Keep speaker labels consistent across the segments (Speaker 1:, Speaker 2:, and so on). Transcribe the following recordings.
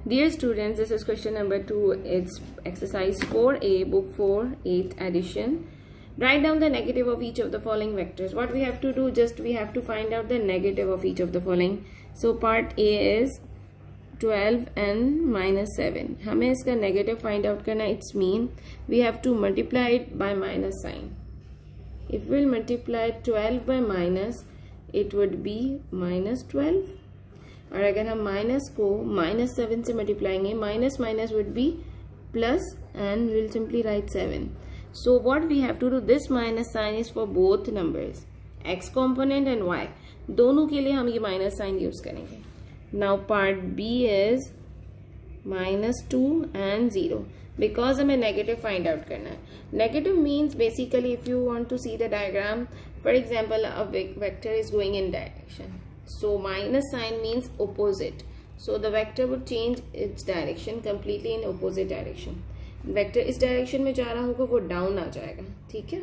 Speaker 1: Dear students, this is question number 2. It's exercise 4A, book 4, 8th edition. Write down the negative of each of the following vectors. What we have to do, we have to find out the negative of each of the following. So part A is 12 and minus 7. हमें इसका negative find out करना. It's mean we have to multiply it by minus sign. If we'll multiply 12 by minus, it would be minus 12. और अगर हम minus को minus 7 से मल्टीप्लाएंगे, minus minus would be plus and will simply write 7. So what we have to do, this minus sign is for both numbers, X component and Y, दोनों के लिए हम ये माइनस साइन यूज करेंगे. Now part B is minus 2 and 0 because हमें negative find out करना है. Negative means basically if you want to see the diagram, for example a vector is going in direction. So minus sign means opposite. So the vector would change its direction completely in opposite direction. Vector इस direction में जा रहा होगा वो down आ जाएगा. ठीक है?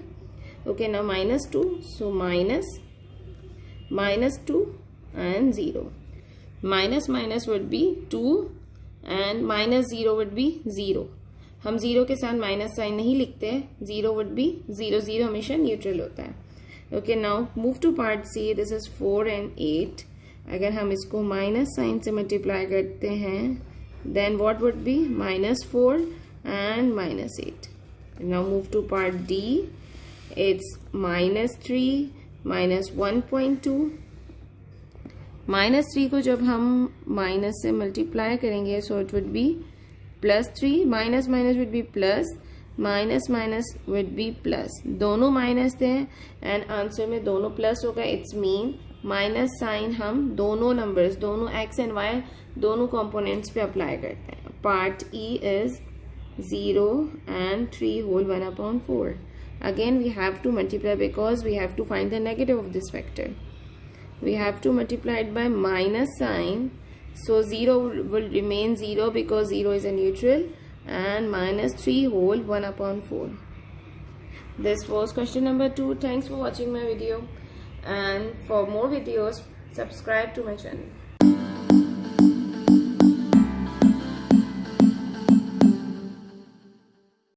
Speaker 1: Okay, now minus 2. So minus 2 and 0. Minus minus would be 2 and minus 0 would be 0. हम 0 के साथ minus sign नहीं लिखते हैं. 0 would be 0. 0 हमेशा neutral होता है. Okay, now move to part C. This is 4 and 8. अगर हम इसको माइनस साइन से मल्टीप्लाई करते हैं, then what would be minus 4 and minus 8. Now move to part D. It's minus 3 minus 1.2. minus 3 को जब हम माइनस से मल्टीप्लाई करेंगे, so it would be plus 3. minus minus would be plus. Minus minus would be plus. दोनों minus थे and answer में दोनों plus होगा. इट्स मीन माइनस साइन हम दोनों नंबर्स, दोनों एक्स एंड वाई, दोनों कंपोनेंट्स पे अप्लाई करते हैं. Part E is 0 and 3 whole 1/4. Again we have to multiply because we have to find the negative of this vector. We have to multiply it by minus sign. So 0 will remain 0 because 0 is a neutral, and minus 3 whole 1/4. This was question number 2. Thanks for watching my video, and for more videos subscribe to my channel.